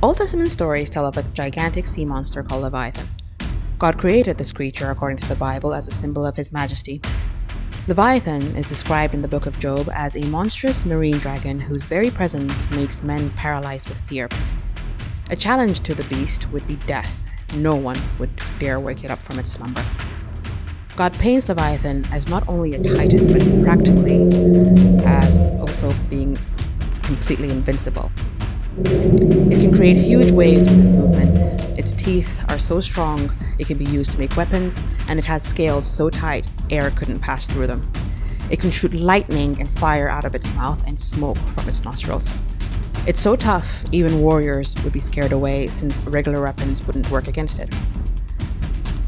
Old Testament stories tell of a gigantic sea monster called Leviathan. God created this creature, according to the Bible, as a symbol of his majesty. Leviathan is described in the book of Job as a monstrous marine dragon whose very presence makes men paralyzed with fear. A challenge to the beast would be death. No one would dare wake it up from its slumber. God paints Leviathan as not only a titan, but practically as also being completely invincible. It can create huge waves with its movements. Its teeth are so strong it can be used to make weapons, and it has scales so tight air couldn't pass through them. It can shoot lightning and fire out of its mouth and smoke from its nostrils. It's so tough, even warriors would be scared away since regular weapons wouldn't work against it.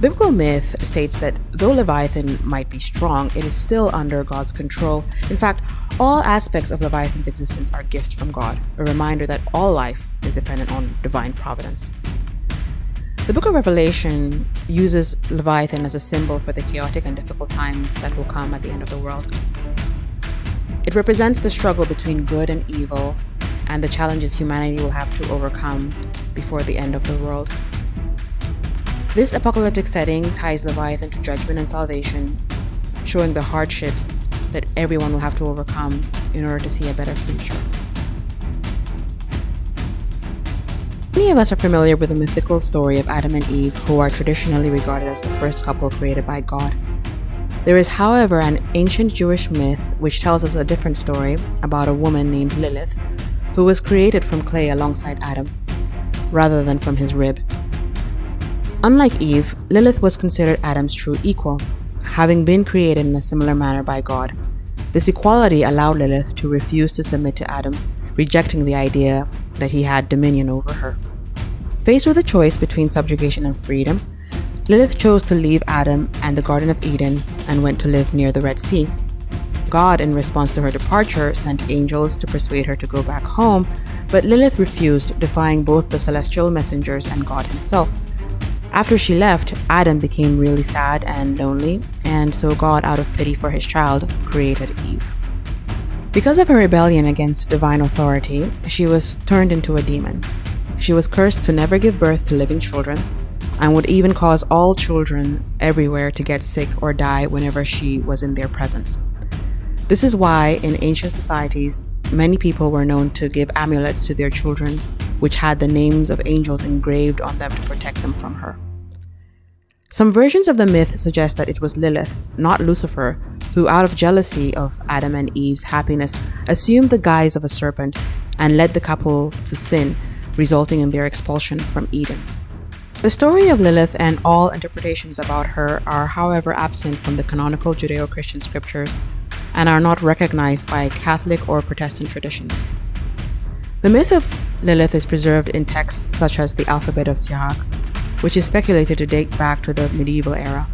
Biblical myth states that though Leviathan might be strong, it is still under God's control. In fact, all aspects of Leviathan's existence are gifts from God, a reminder that all life is dependent on divine providence. The book of Revelation uses Leviathan as a symbol for the chaotic and difficult times that will come at the end of the world. It represents the struggle between good and evil and the challenges humanity will have to overcome before the end of the world. This apocalyptic setting ties Leviathan to judgment and salvation, showing the hardships that everyone will have to overcome in order to see a better future. Many of us are familiar with the mythical story of Adam and Eve, who are traditionally regarded as the first couple created by God. There is, however, an ancient Jewish myth which tells us a different story about a woman named Lilith, who was created from clay alongside Adam, rather than from his rib. Unlike Eve, Lilith was considered Adam's true equal, having been created in a similar manner by God. This equality allowed Lilith to refuse to submit to Adam, rejecting the idea that he had dominion over her. Faced with a choice between subjugation and freedom, Lilith chose to leave Adam and the Garden of Eden and went to live near the Red Sea. God, in response to her departure, sent angels to persuade her to go back home, but Lilith refused, defying both the celestial messengers and God himself. After she left, Adam became really sad and lonely, and so God, out of pity for his child, created Eve. Because of her rebellion against divine authority, she was turned into a demon. She was cursed to never give birth to living children, and would even cause all children everywhere to get sick or die whenever she was in their presence. This is why, in ancient societies, many people were known to give amulets to their children, which had the names of angels engraved on them to protect them from her. Some versions of the myth suggest that it was Lilith, not Lucifer, who, out of jealousy of Adam and Eve's happiness, assumed the guise of a serpent and led the couple to sin, resulting in their expulsion from Eden. The story of Lilith and all interpretations about her are, however, absent from the canonical Judeo-Christian scriptures and are not recognized by Catholic or Protestant traditions. The myth of Lilith is preserved in texts such as the Alphabet of Sirach, which is speculated to date back to the medieval era.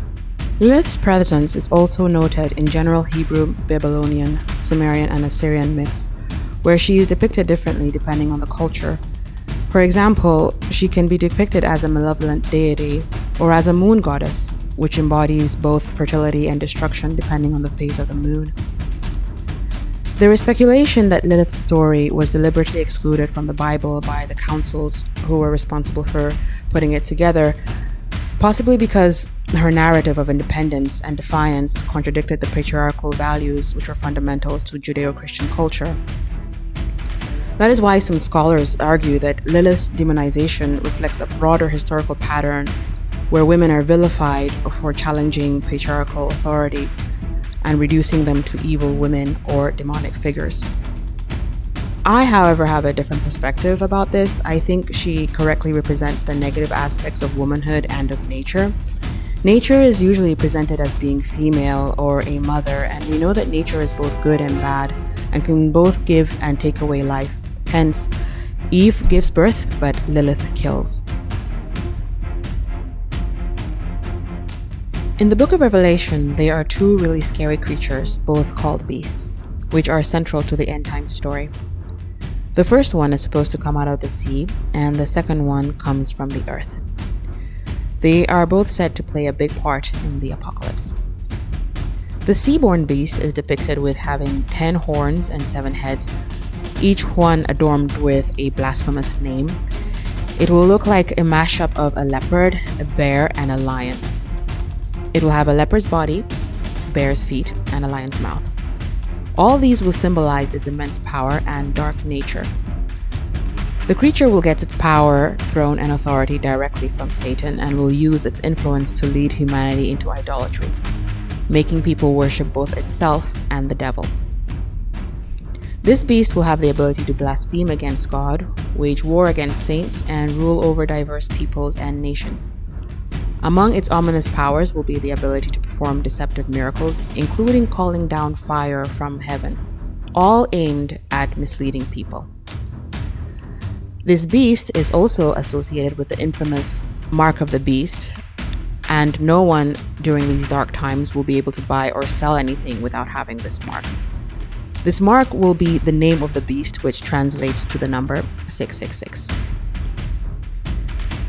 Lilith's presence is also noted in general Hebrew, Babylonian, Sumerian, and Assyrian myths, where she is depicted differently depending on the culture. For example, she can be depicted as a malevolent deity or as a moon goddess, which embodies both fertility and destruction depending on the phase of the moon. There is speculation that Lilith's story was deliberately excluded from the Bible by the councils who were responsible for putting it together, possibly because her narrative of independence and defiance contradicted the patriarchal values which were fundamental to Judeo-Christian culture. That is why some scholars argue that Lilith's demonization reflects a broader historical pattern where women are vilified for challenging patriarchal authority and reducing them to evil women or demonic figures. I, however, have a different perspective about this. I think she correctly represents the negative aspects of womanhood and of nature. Nature is usually presented as being female or a mother, and we know that nature is both good and bad and can both give and take away life. Hence, Eve gives birth, but Lilith kills. In the book of Revelation, there are two really scary creatures, both called beasts, which are central to the end time story. The first one is supposed to come out of the sea, and the second one comes from the earth. They are both said to play a big part in the apocalypse. The sea-born beast is depicted with having 10 horns and 7 heads, each one adorned with a blasphemous name. It will look like a mashup of a leopard, a bear, and a lion. It will have a leopard's body, bear's feet, and a lion's mouth. All these will symbolize its immense power and dark nature. The creature will get its power, throne, and authority directly from Satan and will use its influence to lead humanity into idolatry, making people worship both itself and the devil. This beast will have the ability to blaspheme against God, wage war against saints, and rule over diverse peoples and nations. Among its ominous powers will be the ability to perform deceptive miracles, including calling down fire from heaven, all aimed at misleading people. This beast is also associated with the infamous Mark of the Beast, and no one during these dark times will be able to buy or sell anything without having this mark. This mark will be the name of the beast, which translates to the number 666.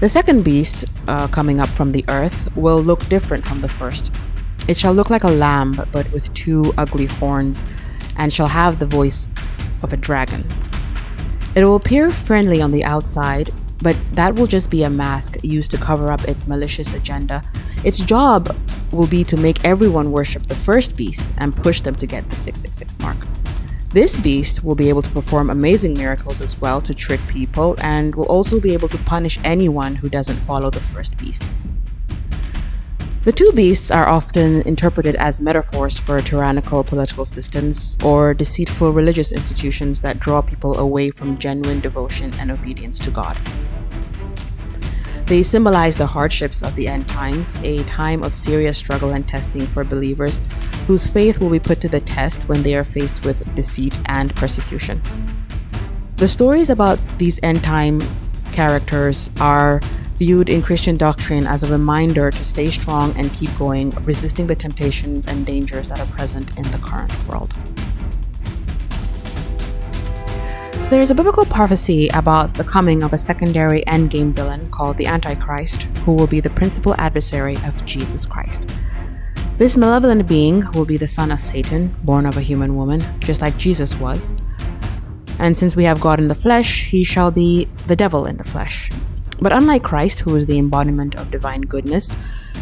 The second beast, coming up from the earth, will look different from the first. It shall look like a lamb, but with 2 ugly horns, and shall have the voice of a dragon. It will appear friendly on the outside, but that will just be a mask used to cover up its malicious agenda. Its job will be to make everyone worship the first beast and push them to get the 666 mark. This beast will be able to perform amazing miracles as well to trick people, and will also be able to punish anyone who doesn't follow the first beast. The 2 beasts are often interpreted as metaphors for tyrannical political systems or deceitful religious institutions that draw people away from genuine devotion and obedience to God. They symbolize the hardships of the end times, a time of serious struggle and testing for believers whose faith will be put to the test when they are faced with deceit and persecution. The stories about these end time characters are viewed in Christian doctrine as a reminder to stay strong and keep going, resisting the temptations and dangers that are present in the current world. There is a biblical prophecy about the coming of a secondary endgame villain called the Antichrist, who will be the principal adversary of Jesus Christ. This malevolent being will be the son of Satan, born of a human woman, just like Jesus was. And since we have God in the flesh, he shall be the devil in the flesh. But unlike Christ, who is the embodiment of divine goodness,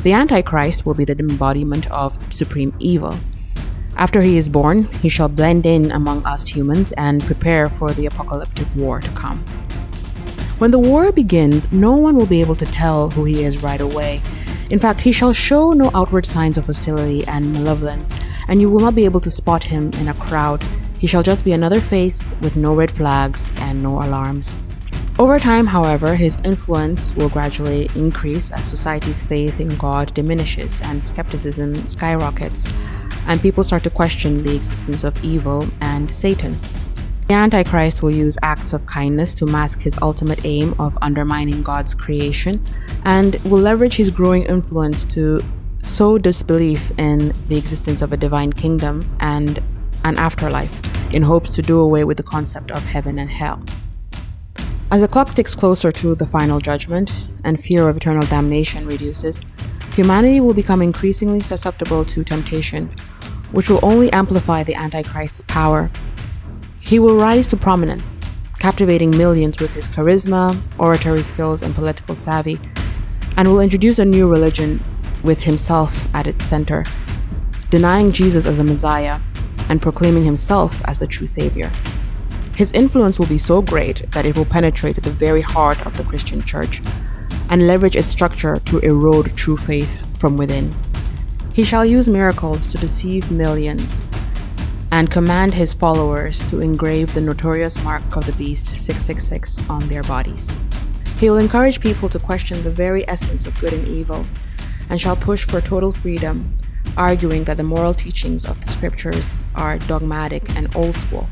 the Antichrist will be the embodiment of supreme evil. After he is born, he shall blend in among us humans and prepare for the apocalyptic war to come. When the war begins, no one will be able to tell who he is right away. In fact, he shall show no outward signs of hostility and malevolence, and you will not be able to spot him in a crowd. He shall just be another face with no red flags and no alarms. Over time, however, his influence will gradually increase as society's faith in God diminishes and skepticism skyrockets, and people start to question the existence of evil and Satan. The Antichrist will use acts of kindness to mask his ultimate aim of undermining God's creation, and will leverage his growing influence to sow disbelief in the existence of a divine kingdom and an afterlife, in hopes to do away with the concept of heaven and hell. As the clock ticks closer to the final judgment and fear of eternal damnation reduces, humanity will become increasingly susceptible to temptation, which will only amplify the Antichrist's power. He will rise to prominence, captivating millions with his charisma, oratory skills, and political savvy, and will introduce a new religion with himself at its center, denying Jesus as the Messiah and proclaiming himself as the true Savior. His influence will be so great that it will penetrate the very heart of the Christian church and leverage its structure to erode true faith from within. He shall use miracles to deceive millions and command his followers to engrave the notorious mark of the beast 666 on their bodies. He will encourage people to question the very essence of good and evil and shall push for total freedom, arguing that the moral teachings of the scriptures are dogmatic and old school.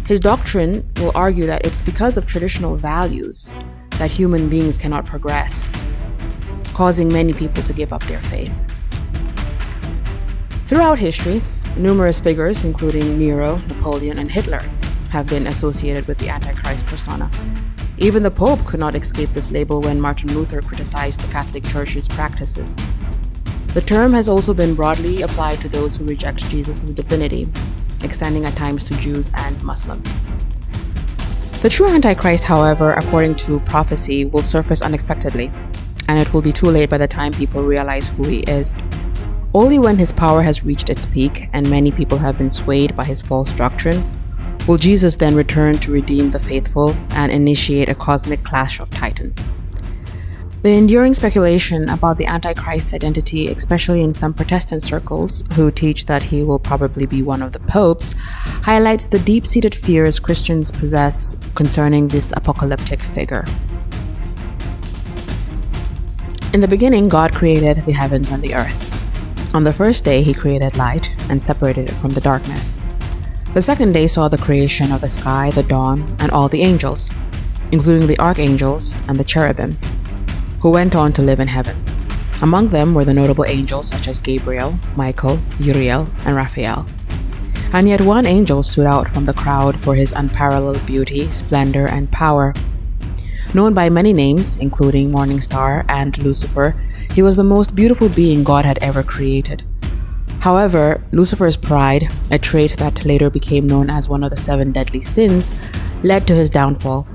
His doctrine will argue that it's because of traditional values that human beings cannot progress, causing many people to give up their faith. Throughout history, numerous figures, including Nero, Napoleon, and Hitler, have been associated with the Antichrist persona. Even the Pope could not escape this label when Martin Luther criticized the Catholic Church's practices. The term has also been broadly applied to those who reject Jesus' divinity, extending at times to Jews and Muslims. The true Antichrist, however, according to prophecy, will surface unexpectedly, and it will be too late by the time people realize who he is. Only when his power has reached its peak and many people have been swayed by his false doctrine will Jesus then return to redeem the faithful and initiate a cosmic clash of titans. The enduring speculation about the Antichrist's identity, especially in some Protestant circles who teach that he will probably be one of the popes, highlights the deep-seated fears Christians possess concerning this apocalyptic figure. In the beginning, God created the heavens and the earth. On the first day, he created light and separated it from the darkness. The second day saw the creation of the sky, the dawn, and all the angels, including the archangels and the cherubim, who went on to live in heaven. Among them were the notable angels such as Gabriel, Michael, Uriel, and Raphael. And yet one angel stood out from the crowd for his unparalleled beauty, splendor, and power. Known by many names, including Morning Star and Lucifer, he was the most beautiful being God had ever created. However, Lucifer's pride, a trait that later became known as one of the 7 deadly sins, led to his downfall.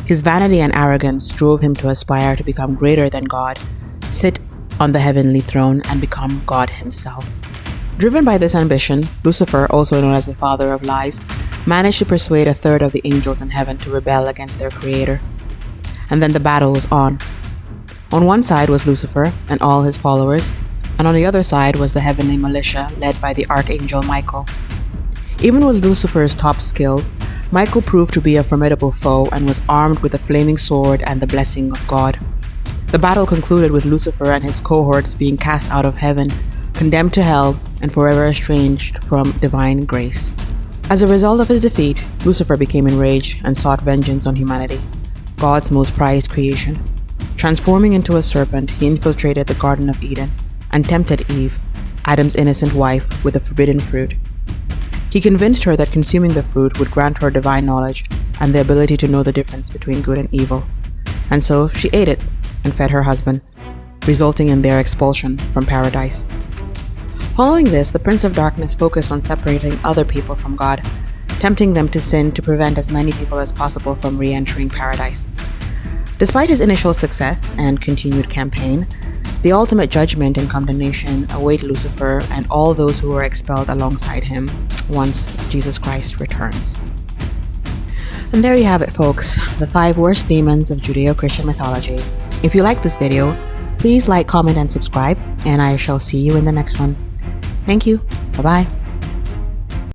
His vanity and arrogance drove him to aspire to become greater than God, sit on the heavenly throne, and become God himself. Driven by this ambition, Lucifer, also known as the father of lies, managed to persuade a third of the angels in heaven to rebel against their creator. And then the battle was on. On one side was Lucifer and all his followers, and on the other side was the heavenly militia led by the archangel Michael. Even with Lucifer's top skills, Michael proved to be a formidable foe and was armed with a flaming sword and the blessing of God. The battle concluded with Lucifer and his cohorts being cast out of heaven, condemned to hell, and forever estranged from divine grace. As a result of his defeat, Lucifer became enraged and sought vengeance on humanity, God's most prized creation. Transforming into a serpent, he infiltrated the Garden of Eden and tempted Eve, Adam's innocent wife, with the forbidden fruit. He convinced her that consuming the fruit would grant her divine knowledge and the ability to know the difference between good and evil. And so she ate it and fed her husband, resulting in their expulsion from paradise. Following this, the Prince of Darkness focused on separating other people from God, tempting them to sin to prevent as many people as possible from re-entering paradise. Despite his initial success and continued campaign, the ultimate judgment and condemnation await Lucifer and all those who were expelled alongside him once Jesus Christ returns. And there you have it, folks, the 5 worst demons of Judeo-Christian mythology. If you like this video, please like, comment, and subscribe, and I shall see you in the next one. Thank you. Bye-bye.